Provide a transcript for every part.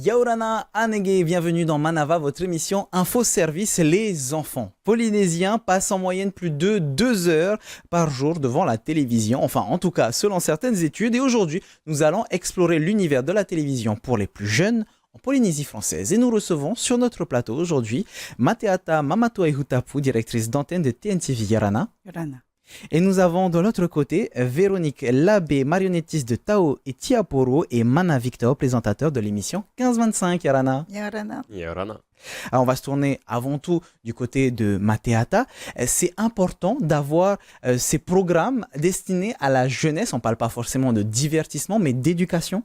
Yaurana Anege, bienvenue dans Manava, votre émission Info Service les enfants. Polynésiens passent en moyenne plus de 2 heures par jour devant la télévision, enfin en tout cas selon certaines études. Et aujourd'hui, nous allons explorer l'univers de la télévision pour les plus jeunes en Polynésie française. Et nous recevons sur notre plateau aujourd'hui Mateata Mamatoe Hutapu, directrice d'antenne de TNTV Yarana. Et nous avons de l'autre côté Véronique Labbé, marionnettiste de Tao et Tiaporo, et Mana Victor, présentateur de l'émission 15-25 Yarana. Yarana. Alors on va se tourner avant tout du côté de Mateata. C'est important d'avoir ces programmes destinés à la jeunesse. On ne parle pas forcément de divertissement, mais d'éducation.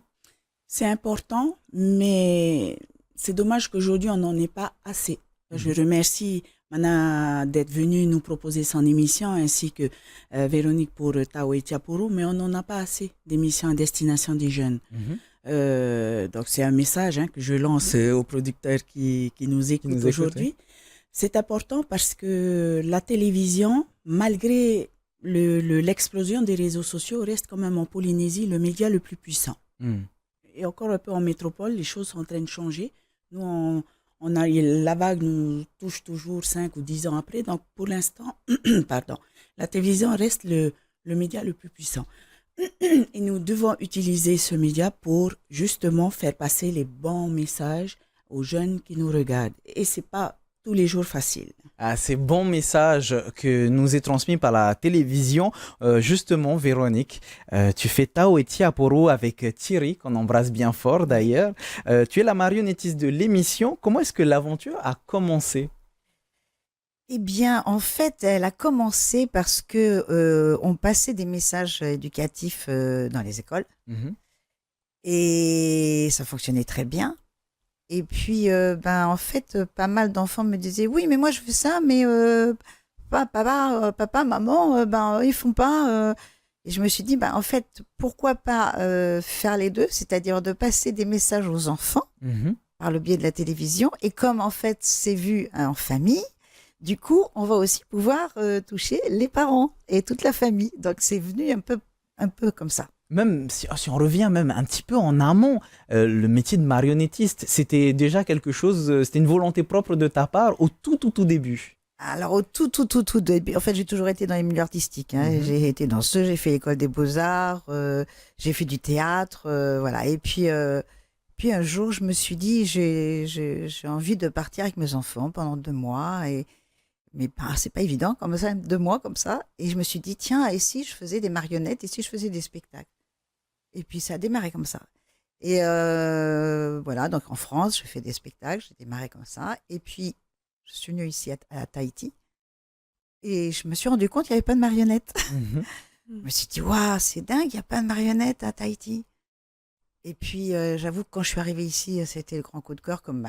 C'est important, mais c'est dommage qu'aujourd'hui on n'en ait pas assez. Je remercie Mana d'être venue nous proposer son émission, ainsi que Véronique pour Tao et Tiaporo, mais on n'en a pas assez d'émissions à destination des jeunes. Donc c'est un message que je lance aux producteurs qui nous écoutent aujourd'hui. C'est important parce que la télévision, malgré l'explosion des réseaux sociaux, reste quand même en Polynésie le média le plus puissant. Et encore un peu en métropole, les choses sont en train de changer. Nous, la vague nous touche toujours 5 ou 10 ans après. Donc, pour l'instant, la télévision reste le média le plus puissant. Et nous devons utiliser ce média pour justement faire passer les bons messages aux jeunes qui nous regardent. Et ce n'est pas tous les jours facile. Ces bons messages que nous est transmis par la télévision, justement Véronique, tu fais Tao et Tiaporo avec Thierry, qu'on embrasse bien fort d'ailleurs. Tu es la marionnettiste de l'émission. Comment est-ce que l'aventure a commencé ? Eh bien, en fait, elle a commencé parce que on passait des messages éducatifs dans les écoles et ça fonctionnait très bien. Et puis, en fait, pas mal d'enfants me disaient « Oui, mais moi, je fais ça, mais papa, maman, ils font pas. » Et je me suis dit, en fait, pourquoi pas faire les deux, c'est-à-dire de passer des messages aux enfants par le biais de la télévision. Et comme, en fait, c'est vu en famille, du coup, on va aussi pouvoir toucher les parents et toute la famille. Donc, c'est venu un peu comme ça. Même si on revient même un petit peu en amont, le métier de marionnettiste, c'était déjà quelque chose, c'était une volonté propre de ta part au tout début. Alors au tout début, en fait j'ai toujours été dans les milieux artistiques. J'ai été danseuse, j'ai fait l'école des beaux-arts, j'ai fait du théâtre, voilà. Et puis un jour je me suis dit j'ai envie de partir avec mes enfants pendant 2 mois, mais c'est pas évident comme ça, 2 mois comme ça. Et je me suis dit tiens, et si je faisais des marionnettes, et si je faisais des spectacles. Et puis ça a démarré comme ça. Et voilà, donc en France, je fais des spectacles, j'ai démarré comme ça. Et puis, je suis venue ici à Tahiti. Et je me suis rendu compte qu'il n'y avait pas de marionnettes. Je me suis dit, waouh, c'est dingue, il n'y a pas de marionnettes à Tahiti. Et puis, j'avoue que quand je suis arrivée ici, c'était le grand coup de cœur, comme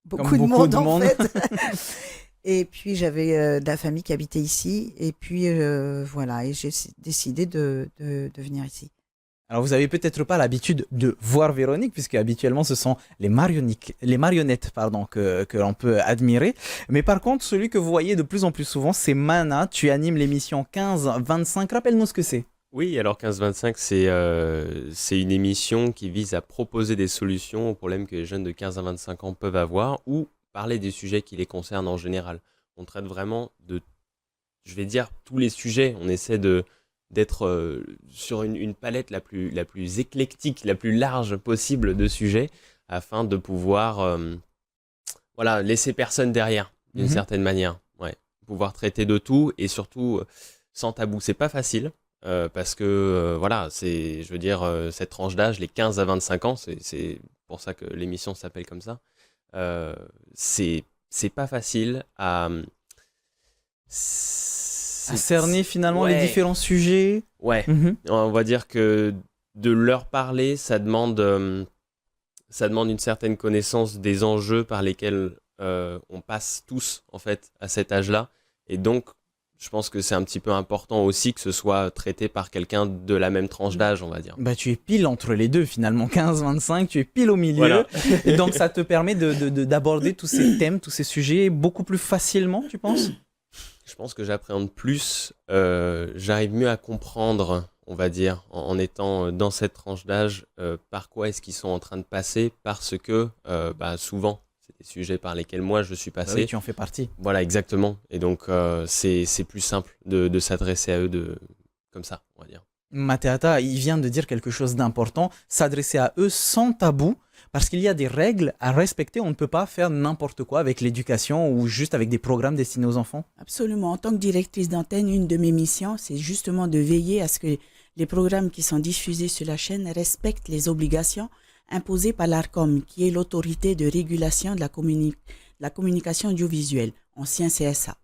beaucoup de monde en fait. Et puis, j'avais de la famille qui habitait ici. Et puis, voilà, et j'ai décidé de venir ici. Alors, vous n'avez peut-être pas l'habitude de voir Véronique, puisque habituellement, ce sont les marionnettes que l'on peut admirer. Mais par contre, celui que vous voyez de plus en plus souvent, c'est Mana. Tu animes l'émission 15-25. Rappelle-nous ce que c'est. Oui, alors 15-25, c'est une émission qui vise à proposer des solutions aux problèmes que les jeunes de 15 à 25 ans peuvent avoir, ou parler des sujets qui les concernent en général. On traite vraiment de, je vais dire, tous les sujets. On essaie d'être sur une palette la plus éclectique, la plus large possible de sujets, afin de pouvoir laisser personne derrière, d'une certaine manière. Pouvoir traiter de tout, et surtout sans tabou. C'est pas facile, parce que je veux dire, cette tranche d'âge, les 15 à 25 ans, c'est pour ça que l'émission s'appelle comme ça, c'est pas facile à cerner finalement les différents sujets. On va dire que de leur parler, ça demande une certaine connaissance des enjeux par lesquels on passe tous en fait à cet âge-là, et donc je pense que c'est un petit peu important aussi que ce soit traité par quelqu'un de la même tranche d'âge, on va dire. Tu es pile entre les deux finalement, 15-25, tu es pile au milieu. Voilà. Et donc ça te permet d'aborder tous ces thèmes, tous ces sujets beaucoup plus facilement, tu penses ? Je pense que j'appréhende plus, j'arrive mieux à comprendre, on va dire, en étant dans cette tranche d'âge, par quoi est-ce qu'ils sont en train de passer, parce que souvent, c'est des sujets par lesquels moi je suis Bah passé. oui, tu en fais partie. Voilà, exactement. Et donc, c'est plus simple de s'adresser à eux comme ça, on va dire. Mateata, il vient de dire quelque chose d'important, s'adresser à eux sans tabou, parce qu'il y a des règles à respecter. On ne peut pas faire n'importe quoi avec l'éducation ou juste avec des programmes destinés aux enfants. Absolument. En tant que directrice d'antenne, une de mes missions, c'est justement de veiller à ce que les programmes qui sont diffusés sur la chaîne respectent les obligations imposées par l'ARCOM, qui est l'autorité de régulation de la communication audiovisuelle, ancien CSA.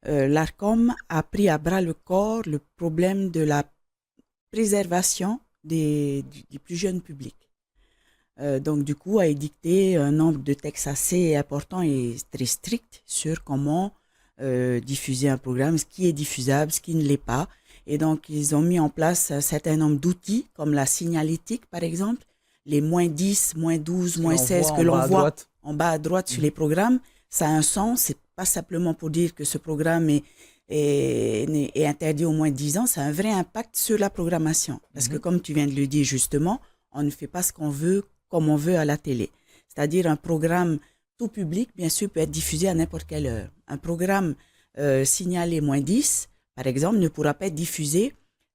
L'ARCOM a pris à bras le corps le problème de la préservation du plus jeune public. Donc, du coup, a édicté un nombre de textes assez important et très strict sur comment diffuser un programme, ce qui est diffusable, ce qui ne l'est pas. Et donc, ils ont mis en place un certain nombre d'outils, comme la signalétique, par exemple, les -10, -12, -16 que l'on voit en bas à droite sur les programmes. Ça a un sens, c'est pas simplement pour dire que ce programme est interdit au moins de 10 ans, ça a un vrai impact sur la programmation. Parce que comme tu viens de le dire justement, on ne fait pas ce qu'on veut comme on veut à la télé. C'est-à-dire un programme tout public, bien sûr, peut être diffusé à n'importe quelle heure. Un programme signalé -10, par exemple, ne pourra pas être diffusé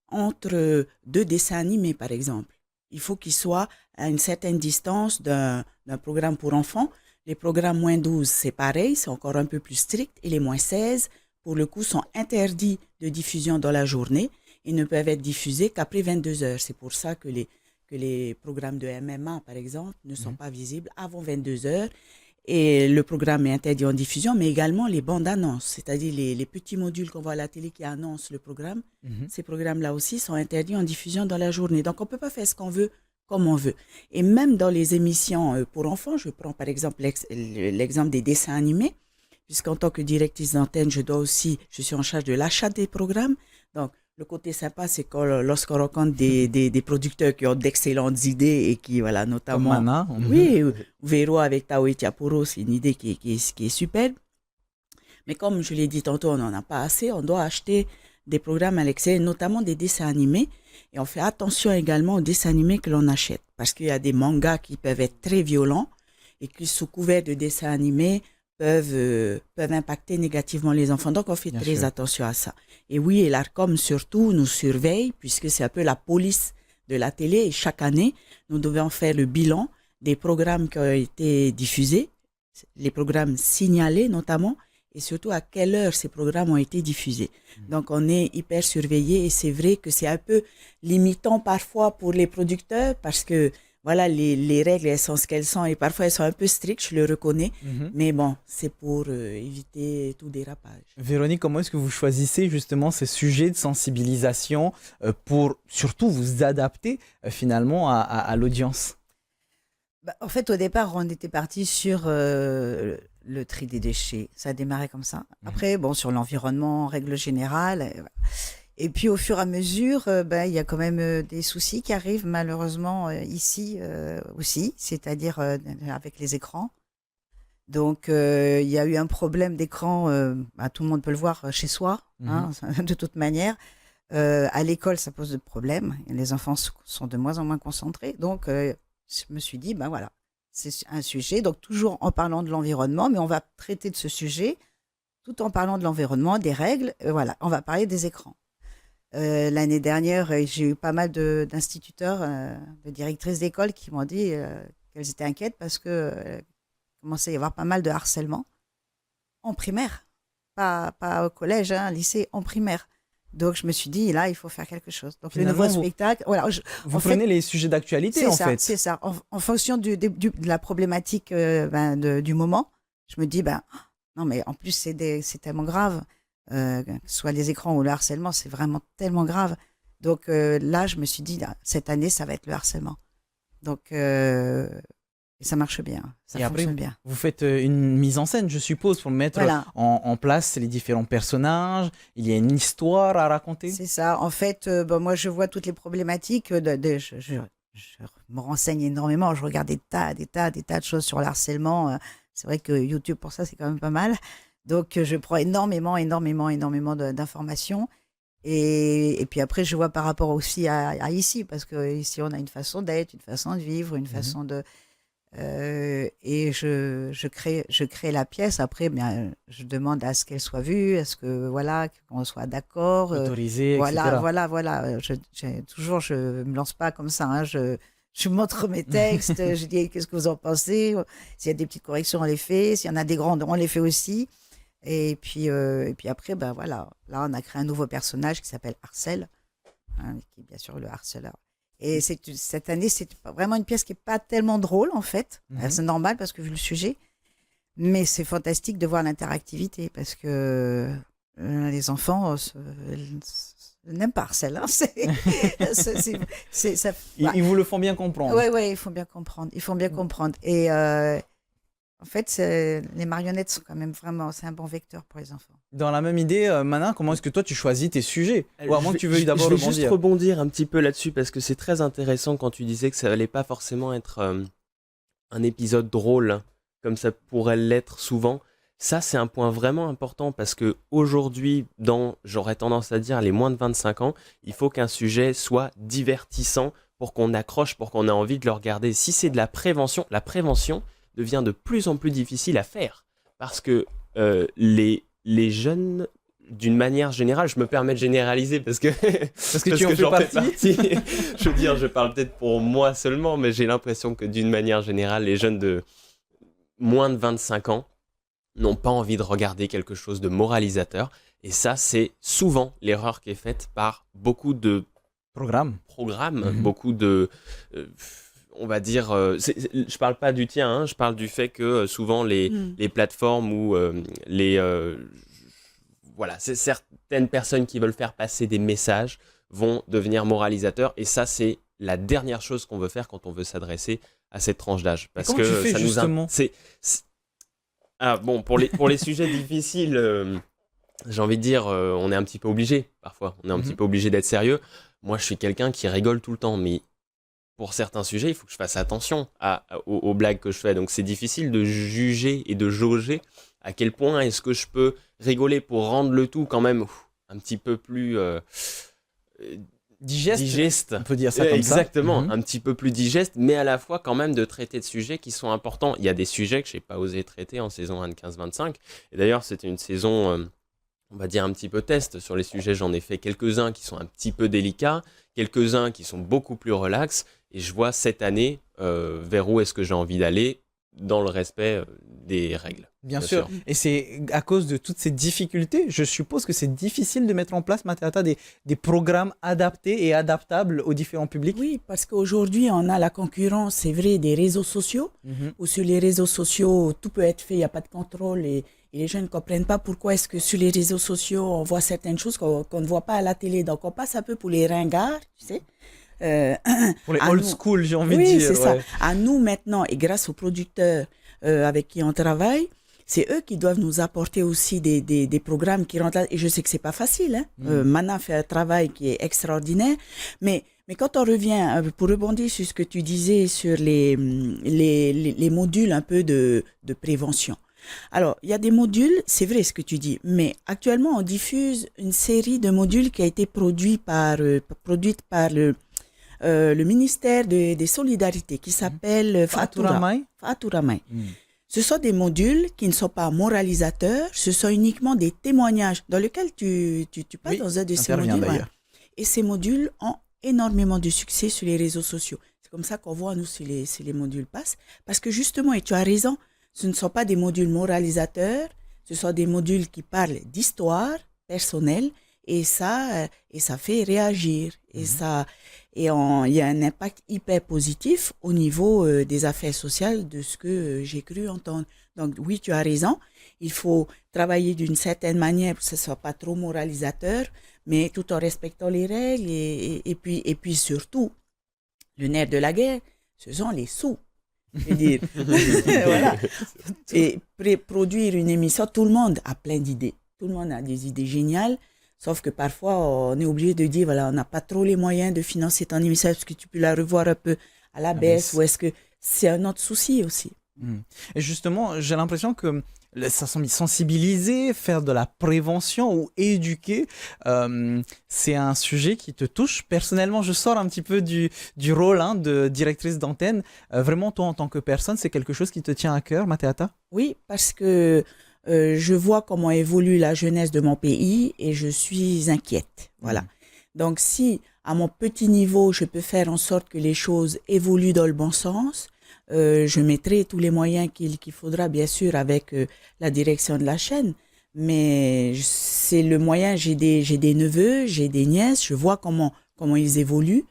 entre deux dessins animés, par exemple. Il faut qu'il soit à une certaine distance d'un programme pour enfants. Les programmes -12, c'est pareil, c'est encore un peu plus strict. Et les -16, pour le coup, sont interdits de diffusion dans la journée et ne peuvent être diffusés qu'après 22 heures. C'est pour ça que les programmes de MMA, par exemple, ne sont pas visibles avant 22 heures. Et le programme est interdit en diffusion, mais également les bandes annonces, c'est-à-dire les petits modules qu'on voit à la télé qui annoncent le programme. Ces programmes-là aussi sont interdits en diffusion dans la journée. Donc, on ne peut pas faire ce qu'on veut comme on veut. Et même dans les émissions pour enfants, je prends par exemple l'exemple des dessins animés, puisqu'en tant que directrice d'antenne, je suis en charge de l'achat des programmes. Donc, le côté sympa, c'est lorsqu'on rencontre des producteurs qui ont d'excellentes idées et qui, voilà, notamment... Comme Mana. Oui, Véro avec Tao et Tiaporo, c'est une idée qui est superbe. Mais comme je l'ai dit tantôt, on n'en a pas assez. On doit acheter des programmes à l'excès, notamment des dessins animés. Et on fait attention également aux dessins animés que l'on achète. Parce qu'il y a des mangas qui peuvent être très violents et qui, sous couvert de dessins animés, peuvent impacter négativement les enfants. Donc, on fait très attention à ça. Et oui, et l'ARCOM surtout nous surveille, puisque c'est un peu la police de la télé. Et chaque année, nous devons faire le bilan des programmes qui ont été diffusés, les programmes signalés notamment, et surtout à quelle heure ces programmes ont été diffusés. Donc, on est hyper surveillé et c'est vrai que c'est un peu limitant parfois pour les producteurs parce que voilà, les règles, elles sont ce qu'elles sont et parfois elles sont un peu strictes, je le reconnais. Mais bon, c'est pour éviter tout dérapage. Véronique, comment est-ce que vous choisissez justement ces sujets de sensibilisation pour surtout vous adapter finalement à l'audience? En fait, au départ, on était parti sur le tri des déchets. Ça a démarré comme ça. Après, bon, sur l'environnement en règle générale. Et puis, au fur et à mesure, il y a quand même des soucis qui arrivent malheureusement ici aussi, c'est-à-dire avec les écrans. Donc, il y a eu un problème d'écran, tout le monde peut le voir chez soi, de toute manière. À l'école, ça pose de problèmes. Les enfants sont de moins en moins concentrés. Donc, je me suis dit, voilà, c'est un sujet. Donc, toujours en parlant de l'environnement, mais on va traiter de ce sujet tout en parlant de l'environnement, des règles. Voilà, on va parler des écrans. L'année dernière, j'ai eu pas mal d'instituteurs, de directrices d'école qui m'ont dit qu'elles étaient inquiètes parce que commençait à y avoir pas mal de harcèlement en primaire, pas au collège, lycée, en primaire. Donc je me suis dit, là, il faut faire quelque chose. Donc le nouveau spectacle, voilà. Vous prenez les sujets d'actualité en fait. C'est ça. En fonction de la problématique du moment, je me dis, non mais en plus c'est tellement grave. Que ce soit les écrans ou le harcèlement, c'est vraiment tellement grave. Donc là, je me suis dit, cette année, ça va être le harcèlement. Donc, et ça marche bien, ça fonctionne bien. Vous faites une mise en scène, je suppose, pour mettre en place les différents personnages. Il y a une histoire à raconter. C'est ça. En fait, moi, je vois toutes les problématiques. Je me renseigne énormément. Je regarde des tas de choses sur le harcèlement. C'est vrai que YouTube, pour ça, c'est quand même pas mal. Donc, je prends énormément d'informations. Et puis après, je vois par rapport aussi à ici, parce que ici, on a une façon d'être, une façon de vivre, une façon de... et je crée la pièce. Après, bien, je demande à ce qu'elle soit vue, à ce que, voilà, qu'on soit d'accord. Autorisé, Voilà, etc. voilà. Je me lance pas comme ça. Hein. Je montre mes textes, je dis qu'est-ce que vous en pensez. S'il y a des petites corrections, on les fait. S'il y en a des grandes, on les fait aussi. Et puis après, ben voilà. Là, on a créé un nouveau personnage qui s'appelle Arcel, hein, qui est bien sûr le harceleur. Et cette année, c'est vraiment une pièce qui n'est pas tellement drôle, en fait. C'est normal parce que vu le sujet. Mais c'est fantastique de voir l'interactivité parce que les enfants n'aiment pas Arcel. Hein. Ils vous le font bien comprendre. Oui, il faut bien comprendre. Il faut bien comprendre. Et en fait, les marionnettes sont quand même vraiment, c'est un bon vecteur pour les enfants. Dans la même idée, Manin, comment est-ce que toi tu choisis tes sujets? Ou à moins que tu veuilles d'abord Je vais juste rebondir. rebondir un petit peu là-dessus parce que c'est très intéressant quand tu disais que ça allait pas forcément être un épisode drôle hein, comme ça pourrait l'être souvent. Ça, c'est un point vraiment important parce que aujourd'hui, j'aurais tendance à dire les moins de 25 ans, il faut qu'un sujet soit divertissant pour qu'on accroche, pour qu'on ait envie de le regarder. Si c'est de la prévention devient de plus en plus difficile à faire parce que les jeunes, d'une manière générale, je me permets de généraliser parce que tu en fais j'en partie. Je veux dire, je parle peut-être pour moi seulement, mais j'ai l'impression que d'une manière générale, les jeunes de moins de 25 ans n'ont pas envie de regarder quelque chose de moralisateur. Et ça, c'est souvent l'erreur qui est faite par beaucoup de programmes, beaucoup de... on va dire, je parle pas du tien, hein, je parle du fait que souvent les plateformes ou voilà, c'est certaines personnes qui veulent faire passer des messages vont devenir moralisateurs et ça c'est la dernière chose qu'on veut faire quand on veut s'adresser à cette tranche d'âge parce comment que tu fais ça justement bon pour les sujets difficiles j'ai envie de dire on est un petit peu obligé parfois on est un petit peu obligé d'être sérieux. Moi je suis quelqu'un qui rigole tout le temps mais pour certains sujets, il faut que je fasse attention aux blagues que je fais. Donc, c'est difficile de juger et de jauger à quel point est-ce que je peux rigoler pour rendre le tout quand même un petit peu plus digeste. On peut dire ça comme Exactement, ça. un petit peu plus digeste, mais à la fois quand même de traiter de sujets qui sont importants. Il y a des sujets que je n'ai pas osé traiter en saison 1 de 15-25. Et d'ailleurs, c'était une saison... on va dire un petit peu test sur les sujets, j'en ai fait quelques-uns qui sont un petit peu délicats, quelques-uns qui sont beaucoup plus relax, et je vois cette année vers où est-ce que j'ai envie d'aller dans le respect des règles. Bien sûr. Et c'est à cause de toutes ces difficultés, je suppose que c'est difficile de mettre en place, Matéata, des programmes adaptés et adaptables aux différents publics. Oui, parce qu'aujourd'hui, on a la concurrence, c'est vrai, des réseaux sociaux, où sur les réseaux sociaux, tout peut être fait, il n'y a pas de contrôle et les gens ne comprennent pas pourquoi est-ce que sur les réseaux sociaux, on voit certaines choses qu'on ne voit pas à la télé. Donc, on passe un peu pour les ringards, tu sais. Pour les old school, j'ai envie de dire. Oui, c'est ça. À nous maintenant, et grâce aux producteurs avec qui on travaille, c'est eux qui doivent nous apporter aussi des programmes qui rentrent là. Et je sais que c'est pas facile. Hein. Mana fait un travail qui est extraordinaire. Mais quand on revient, pour rebondir sur ce que tu disais sur les modules un peu de prévention. Alors, il y a des modules, c'est vrai ce que tu dis, mais actuellement, on diffuse une série de modules qui a été produite par le ministère des Solidarités qui s'appelle Faturamai. Ce sont des modules qui ne sont pas moralisateurs, ce sont uniquement des témoignages dans lesquels tu passes dans un de ces modules. Voilà. Et ces modules ont énormément de succès sur les réseaux sociaux. C'est comme ça qu'on voit, nous, si les modules passent. Parce que justement, et tu as raison, ce ne sont pas des modules moralisateurs, ce sont des modules qui parlent d'histoire personnelle et ça fait réagir. Et il y a un impact hyper positif au niveau des affaires sociales de ce que j'ai cru entendre. Donc oui, tu as raison, il faut travailler d'une certaine manière pour que ce ne soit pas trop moralisateur, mais tout en respectant les règles et puis surtout, le nerf de la guerre, ce sont les sous. Je veux dire, voilà. Et produire une émission, tout le monde a plein d'idées. Tout le monde a des idées géniales. Sauf que parfois, on est obligé de dire, voilà, on n'a pas trop les moyens de financer ton émission. Est-ce que tu peux la revoir un peu à la baisse ou est-ce que c'est un autre souci aussi? Et justement, j'ai l'impression que sensibiliser, faire de la prévention ou éduquer. C'est un sujet qui te touche. Personnellement, je sors un petit peu du rôle de directrice d'antenne. Vraiment, toi, en tant que personne, c'est quelque chose qui te tient à cœur, Matéata? Oui, parce que je vois comment évolue la jeunesse de mon pays et je suis inquiète. Voilà. Donc, si à mon petit niveau, je peux faire en sorte que les choses évoluent dans le bon sens, je mettrai tous les moyens qu'il faudra, bien sûr, avec la direction de la chaîne. Mais c'est le moyen, j'ai des neveux, j'ai des nièces, je vois comment ils évoluent.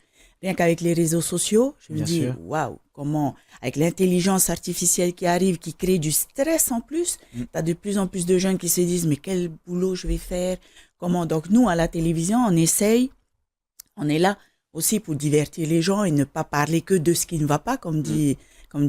Rien qu'avec les réseaux sociaux, je me Bien dis, sûr. waouh, comment, avec l'intelligence artificielle qui arrive, qui crée du stress en plus, tu as de plus en plus de jeunes qui se disent, mais quel boulot je vais faire? Comment? Donc, nous, à la télévision, on essaye, on est là aussi pour divertir les gens et ne pas parler que de ce qui ne va pas, comme dit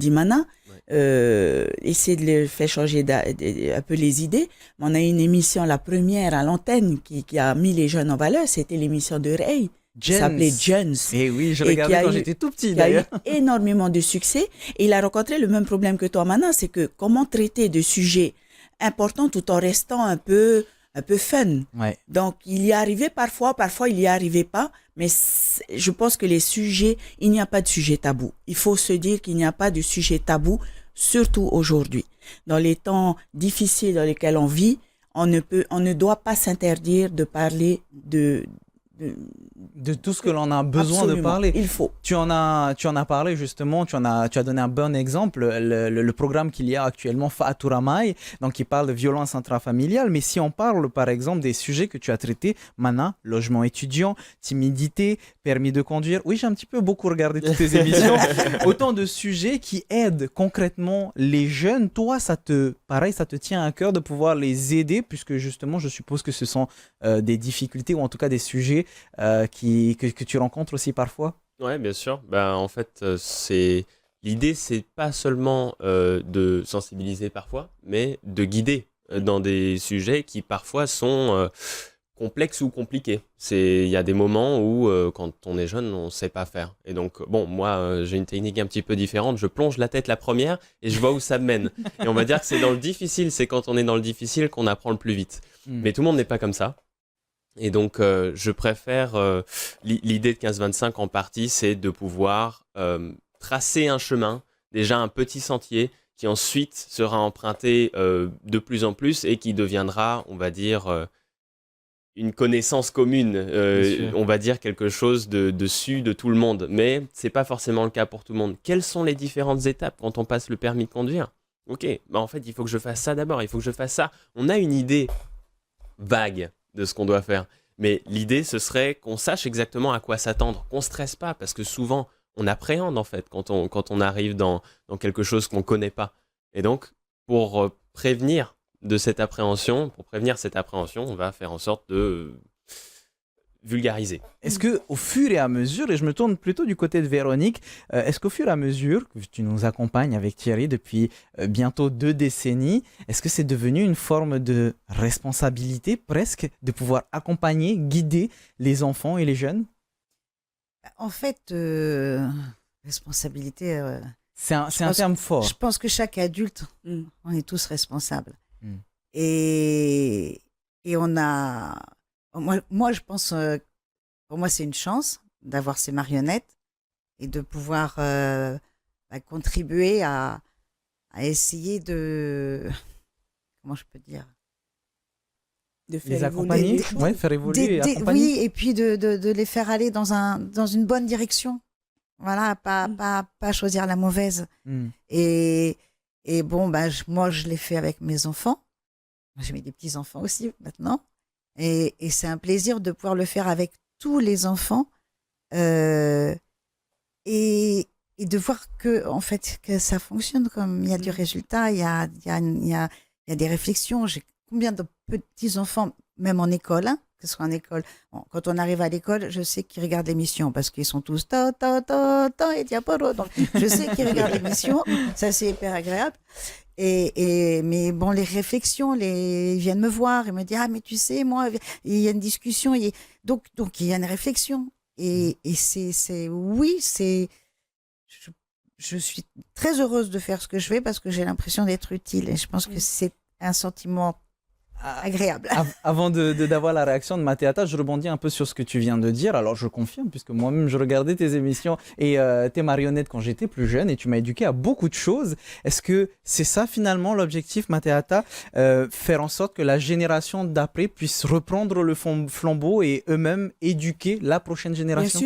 Mana. Essayer de les faire changer un peu les idées. On a une émission, la première à l'antenne, qui a mis les jeunes en valeur, c'était l'émission de Ray. Qui s'appelait Jones. Et oui, je Et regardais qui a quand eu- j'étais tout petit Il a eu d'ailleurs. énormément de succès et il a rencontré le même problème que toi, Mana, c'est que comment traiter de sujets importants tout en restant un peu fun. Ouais. Donc, il y arrivait parfois il y arrivait pas, mais je pense que les sujets, il n'y a pas de sujet tabou. Il faut se dire qu'il n'y a pas de sujet tabou, surtout aujourd'hui. Dans les temps difficiles dans lesquels on vit, on ne doit pas s'interdire de parler De tout ce que l'on a besoin de Absolument. parler. Il faut. Tu en as parlé justement, tu as donné un bon exemple, le programme qu'il y a actuellement, Fa'aturamai, donc qui parle de violence intrafamiliale. Mais si on parle par exemple des sujets que tu as traités, Mana, logement étudiant, timidité, permis de conduire. Oui, j'ai un petit peu beaucoup regardé toutes tes émissions. Autant de sujets qui aident concrètement les jeunes. Toi, ça te tient à cœur de pouvoir les aider, puisque justement, je suppose que ce sont des difficultés ou en tout cas des sujets que tu rencontres aussi parfois. Ouais, bien sûr. En fait, l'idée, c'est pas seulement de sensibiliser parfois, mais de guider dans des sujets qui parfois sont complexes ou compliqués. Il y a des moments où, quand on est jeune, on sait pas faire. Et donc, bon, moi, j'ai une technique un petit peu différente. Je plonge la tête la première et je vois où ça me mène. Et on va dire que c'est dans le difficile, c'est quand on est dans le difficile qu'on apprend le plus vite. Mais tout le monde n'est pas comme ça. Et donc, je préfère l'idée de 15-25 en partie, c'est de pouvoir tracer un chemin, déjà un petit sentier, qui ensuite sera emprunté de plus en plus et qui deviendra, on va dire, une connaissance commune, on va dire quelque chose dessus de tout le monde. Mais c'est pas forcément le cas pour tout le monde. Quelles sont les différentes étapes quand on passe le permis de conduire? Ok, en fait, il faut que je fasse ça d'abord, il faut que je fasse ça. On a une idée vague de ce qu'on doit faire. Mais l'idée, ce serait qu'on sache exactement à quoi s'attendre, qu'on ne stresse pas, parce que souvent, on appréhende en fait quand on arrive dans quelque chose qu'on ne connaît pas. Et donc, pour prévenir cette appréhension, on va faire en sorte de vulgariser. Est-ce que au fur et à mesure, et je me tourne plutôt du côté de Véronique, est-ce qu'au fur et à mesure que tu nous accompagnes avec Thierry depuis bientôt 2 décennies, est-ce que c'est devenu une forme de responsabilité presque de pouvoir accompagner, guider les enfants et les jeunes? En fait, responsabilité. C'est un terme fort. Je pense que chaque adulte, Mm. on est tous responsables. Mm. Et on a. Moi, je pense. Pour moi, c'est une chance d'avoir ces marionnettes et de pouvoir contribuer à essayer de. Comment je peux dire? De faire Les évoluer accompagner, les choses. ouais, faire évoluer et accompagner. Oui, et puis de les faire aller dans une bonne direction. Voilà, pas choisir la mauvaise. Mm. Et bon, moi, je l'ai fait avec mes enfants. J'ai mis des petits-enfants aussi maintenant. Et c'est un plaisir de pouvoir le faire avec tous les enfants. Et de voir en fait, que ça fonctionne, comme il y a du résultat, il y a des réflexions. J'ai combien de petits-enfants, même en école, hein, que ce soit en école. Bon, quand on arrive à l'école, je sais qu'ils regardent l'émission parce qu'ils sont tous et diaporo. Donc, je sais qu'ils regardent l'émission. Ça, c'est hyper agréable. Mais bon, les réflexions, ils viennent me voir et me disent, ah, mais tu sais, moi, il y a une discussion. Donc, il y a une réflexion. Et je suis très heureuse de faire ce que je fais parce que j'ai l'impression d'être utile. Et je pense que c'est un sentiment agréable. Avant d'avoir la réaction de Matéata, je rebondis un peu sur ce que tu viens de dire. Alors je confirme, puisque moi-même je regardais tes émissions et tes marionnettes quand j'étais plus jeune et tu m'as éduqué à beaucoup de choses. Est-ce que c'est ça finalement l'objectif, Matéata, faire en sorte que la génération d'après puisse reprendre le flambeau et eux-mêmes éduquer la prochaine génération?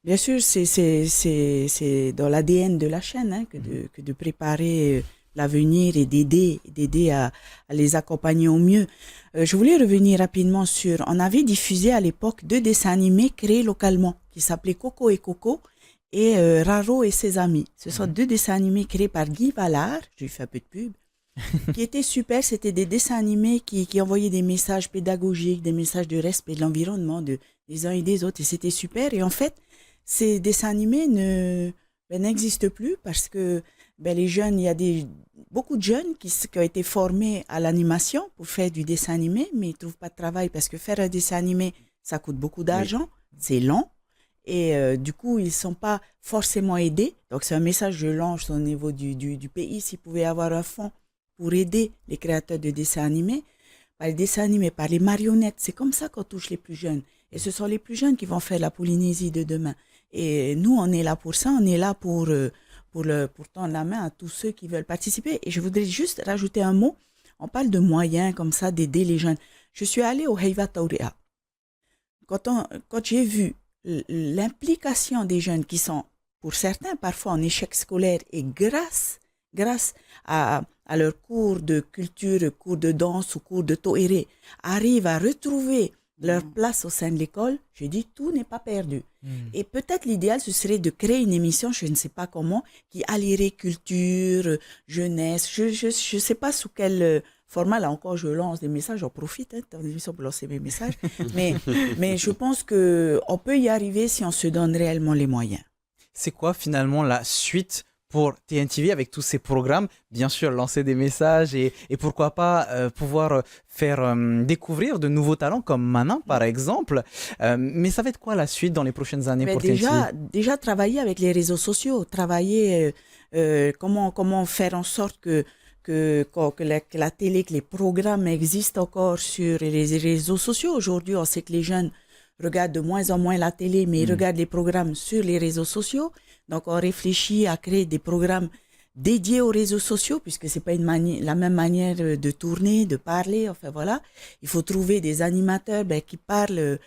Bien sûr, c'est dans l'ADN de la chaîne hein, que de préparer l'avenir et d'aider à les accompagner au mieux. Je voulais revenir rapidement sur... On avait diffusé à l'époque 2 dessins animés créés localement qui s'appelaient Coco et Coco et Raro et ses amis. Ce sont 2 dessins animés créés par Guy Ballard, je lui fais un peu de pub, qui étaient super. C'était des dessins animés qui envoyaient des messages pédagogiques, des messages de respect de l'environnement, des uns et des autres, et c'était super. Et en fait, ces dessins animés n'existent plus parce que les jeunes, il y a beaucoup de jeunes qui ont été formés à l'animation pour faire du dessin animé, mais ils ne trouvent pas de travail parce que faire un dessin animé, ça coûte beaucoup d'argent, c'est lent, et du coup, ils ne sont pas forcément aidés. Donc, c'est un message que je lance au niveau du pays, s'il pouvait y avoir un fonds pour aider les créateurs de dessins animés, par les dessins animés, par les marionnettes. C'est comme ça qu'on touche les plus jeunes. Et ce sont les plus jeunes qui vont faire la Polynésie de demain. Et nous, on est là pour ça, on est là pour tendre la main à tous ceux qui veulent participer. Et je voudrais juste rajouter un mot. On parle de moyens comme ça d'aider les jeunes. Je suis allée au Heiva Taurea. Quand j'ai vu l'implication des jeunes qui sont, pour certains, parfois en échec scolaire, et grâce à leur cours de culture, cours de danse ou cours de toéré, arrivent à retrouver leur place au sein de l'école, je dis tout n'est pas perdu. Et peut-être l'idéal, ce serait de créer une émission, je ne sais pas comment, qui allierait culture, jeunesse, je ne sais pas sous quel format, là encore je lance des messages, j'en profite de l'émission pour lancer mes messages, mais je pense qu'on peut y arriver si on se donne réellement les moyens. C'est quoi finalement la suite pour TNTV avec tous ces programmes? Bien sûr, lancer des messages et pourquoi pas pouvoir faire découvrir de nouveaux talents comme Mana par exemple. Mais ça va être quoi la suite dans les prochaines années pour TNTV? Déjà travailler avec les réseaux sociaux, travailler comment faire en sorte que la télé, que les programmes existent encore sur les réseaux sociaux. Aujourd'hui, on sait que les jeunes regardent de moins en moins la télé, mais ils regardent les programmes sur les réseaux sociaux. Donc, on réfléchit à créer des programmes dédiés aux réseaux sociaux, puisque c'est pas la même manière de tourner, de parler. Enfin, voilà. Il faut trouver des animateurs qui parlent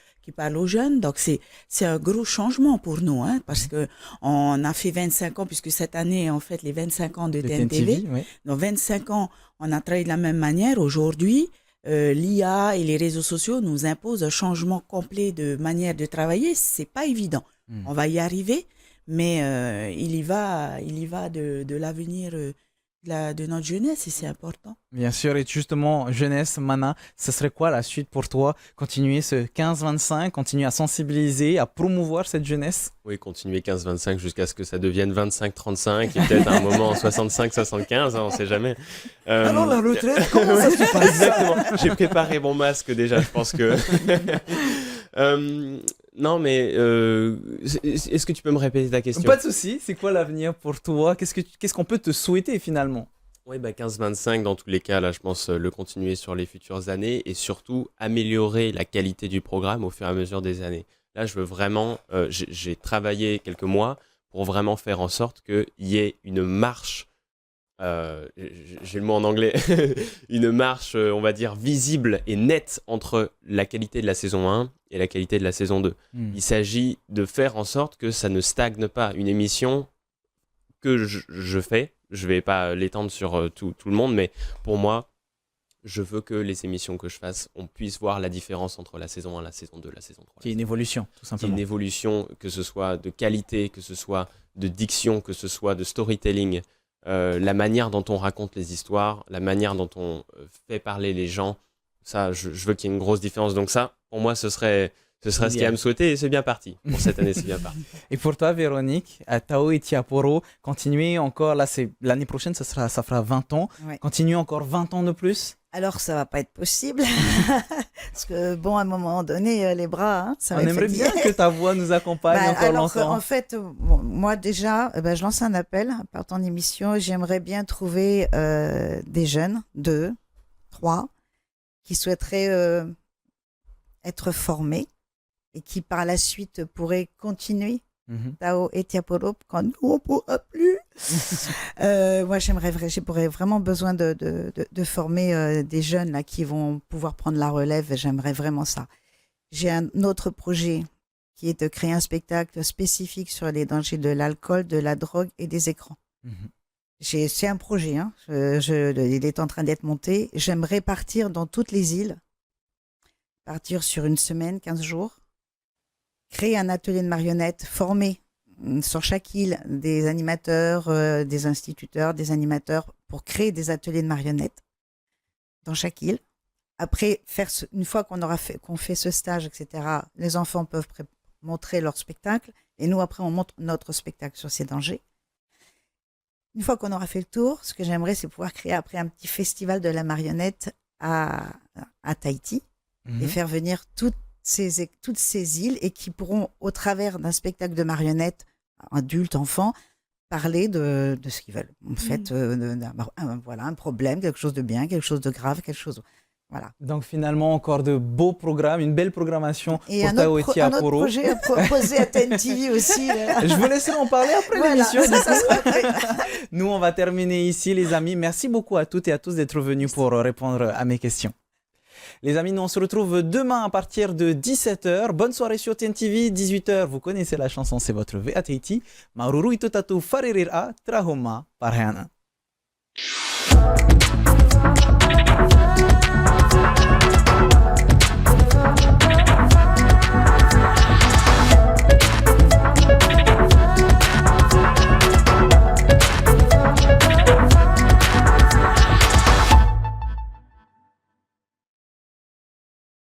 aux jeunes. Donc, c'est un gros changement pour nous, hein, parce que on a fait 25 ans, puisque cette année, en fait, les 25 ans de TNTV. Oui. Donc, 25 ans, on a travaillé de la même manière. Aujourd'hui, l'IA et les réseaux sociaux nous imposent un changement complet de manière de travailler. C'est pas évident. On va y arriver. Mais il y va de l'avenir de notre jeunesse et c'est important. Bien sûr, et justement, jeunesse, Mana, ce serait quoi la suite pour toi? Continuer ce 15-25, continuer à sensibiliser, à promouvoir cette jeunesse? Oui, continuer 15-25 jusqu'à ce que ça devienne 25-35 et peut-être à un moment 65-75, hein, on ne sait jamais. Alors la retraite, comment ça se passe? Exactement, j'ai préparé mon masque déjà, je pense que... non, mais est-ce que tu peux me répéter ta question? Pas de souci. C'est quoi l'avenir pour toi? Qu'est-ce qu'on peut te souhaiter finalement? Oui, 15-25 dans tous les cas, là, je pense le continuer sur les futures années et surtout améliorer la qualité du programme au fur et à mesure des années. Là, je veux vraiment, j'ai travaillé quelques mois pour vraiment faire en sorte qu'il y ait une marche. J'ai le mot en anglais, une marche, on va dire, visible et nette entre la qualité de la saison 1 et la qualité de la saison 2. Il s'agit de faire en sorte que ça ne stagne pas. Une émission que je fais, je ne vais pas l'étendre sur tout le monde, mais pour moi, je veux que les émissions que je fasse, on puisse voir la différence entre la saison 1, la saison 2, la saison 3. Qui est une évolution, tout simplement. Une évolution, que ce soit de qualité, que ce soit de diction, que ce soit de storytelling. La manière dont on raconte les histoires, la manière dont on fait parler les gens, ça, je veux qu'il y ait une grosse différence. Donc ça, pour moi, ce serait ce qu'il y a à me souhaiter et c'est bien parti. Pour cette année, c'est bien parti. Et pour toi, Véronique, à Tao et Tiaporo, continuer encore, là, l'année prochaine, ça fera 20 ans. Ouais. Continuer encore 20 ans de plus? Alors, ça va pas être possible. Parce que, bon, à un moment donné, les bras, hein, ça va être On aimerait fatigué. bien que ta voix nous accompagne encore alors, longtemps. en fait, bon, moi déjà, je lance un appel par ton émission. J'aimerais bien trouver des jeunes de 3 qui souhaiteraient être formés et qui par la suite pourraient continuer Tao et Tiapolop quand nous on pourra plus. Moi j'aurais vraiment besoin de former des jeunes là qui vont pouvoir prendre la relève. J'aimerais vraiment ça. J'ai un autre projet qui est de créer un spectacle spécifique sur les dangers de l'alcool, de la drogue et des écrans. C'est un projet, hein. Il est en train d'être monté. J'aimerais partir dans toutes les îles, partir sur une semaine, 15 jours, créer un atelier de marionnettes, former sur chaque île des animateurs, des instituteurs, des animateurs pour créer des ateliers de marionnettes dans chaque île. Après, une fois qu'on fait ce stage, etc., les enfants peuvent montrer leur spectacle et nous, après, on montre notre spectacle sur ces dangers. Une fois qu'on aura fait le tour, ce que j'aimerais, c'est pouvoir créer après un petit festival de la marionnette à Tahiti et faire venir toutes ces îles et qui pourront, au travers d'un spectacle de marionnettes, adultes, enfants, parler de ce qu'ils veulent. En fait, voilà, un problème, quelque chose de bien, quelque chose de grave, quelque chose... Voilà. Donc finalement, encore de beaux programmes, une belle programmation et pour Tao et Tiaporo. Un autre projet à proposer à TNTV aussi. Je vous laisserai en parler après l'émission. Ça sera après. Nous, on va terminer ici, les amis. Merci beaucoup à toutes et à tous d'être venus pour répondre à mes questions. Les amis, nous on se retrouve demain à partir de 17h. Bonne soirée sur TNTV, 18h. Vous connaissez la chanson, c'est votre VATT. Maruru itotatu faririra trahoma parhana.